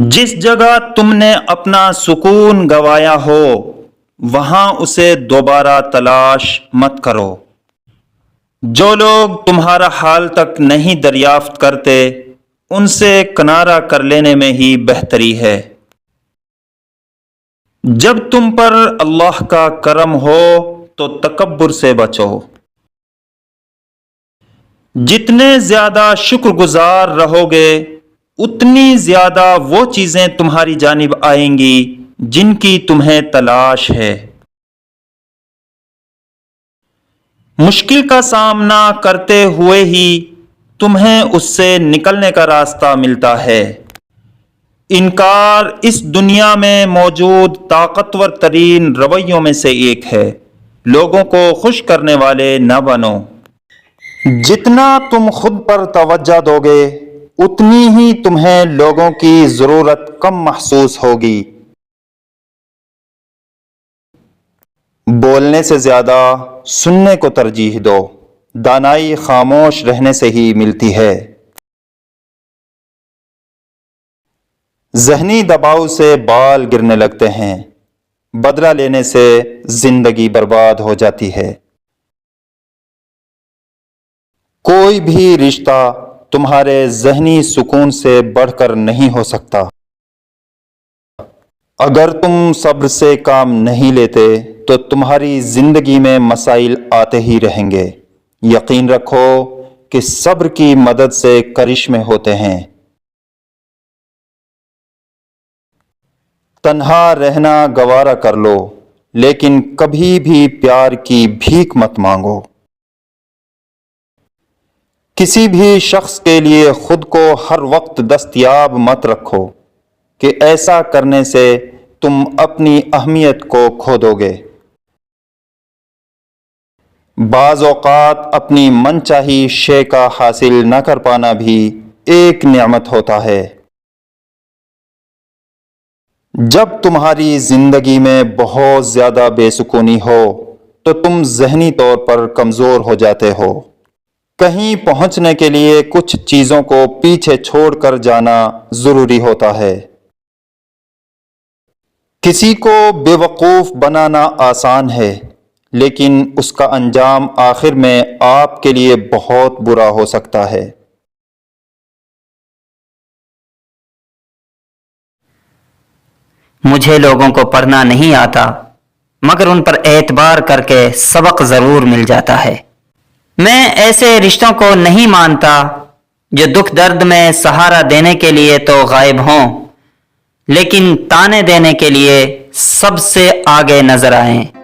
جس جگہ تم نے اپنا سکون گوایا ہو وہاں اسے دوبارہ تلاش مت کرو۔ جو لوگ تمہارا حال تک نہیں دریافت کرتے ان سے کنارہ کر لینے میں ہی بہتری ہے۔ جب تم پر اللہ کا کرم ہو تو تکبر سے بچو۔ جتنے زیادہ شکر گزار رہو گے اتنی زیادہ وہ چیزیں تمہاری جانب آئیں گی جن کی تمہیں تلاش ہے۔ مشکل کا سامنا کرتے ہوئے ہی تمہیں اس سے نکلنے کا راستہ ملتا ہے۔ انکار اس دنیا میں موجود طاقتور ترین رویوں میں سے ایک ہے۔ لوگوں کو خوش کرنے والے نہ بنو۔ جتنا تم خود پر توجہ دو گے اتنی ہی تمہیں لوگوں کی ضرورت کم محسوس ہوگی۔ بولنے سے زیادہ سننے کو ترجیح دو۔ دانائی خاموش رہنے سے ہی ملتی ہے۔ ذہنی دباؤ سے بال گرنے لگتے ہیں، بدلہ لینے سے زندگی برباد ہو جاتی ہے۔ کوئی بھی رشتہ تمہارے ذہنی سکون سے بڑھ کر نہیں ہو سکتا۔ اگر تم صبر سے کام نہیں لیتے تو تمہاری زندگی میں مسائل آتے ہی رہیں گے۔ یقین رکھو کہ صبر کی مدد سے کرشمے ہوتے ہیں۔ تنہا رہنا گوارا کر لو لیکن کبھی بھی پیار کی بھیک مت مانگو۔ کسی بھی شخص کے لیے خود کو ہر وقت دستیاب مت رکھو کہ ایسا کرنے سے تم اپنی اہمیت کو کھو دو گے۔ بعض اوقات اپنی من چاہی شے کا حاصل نہ کر پانا بھی ایک نعمت ہوتا ہے۔ جب تمہاری زندگی میں بہت زیادہ بے سکونی ہو تو تم ذہنی طور پر کمزور ہو جاتے ہو۔ کہیں پہنچنے کے لیے کچھ چیزوں کو پیچھے چھوڑ کر جانا ضروری ہوتا ہے۔ کسی کو بے وقوف بنانا آسان ہے لیکن اس کا انجام آخر میں آپ کے لیے بہت برا ہو سکتا ہے۔ مجھے لوگوں کو پڑھنا نہیں آتا مگر ان پر اعتبار کر کے سبق ضرور مل جاتا ہے۔ میں ایسے رشتوں کو نہیں مانتا جو دکھ درد میں سہارا دینے کے لیے تو غائب ہوں لیکن تانے دینے کے لیے سب سے آگے نظر آئیں۔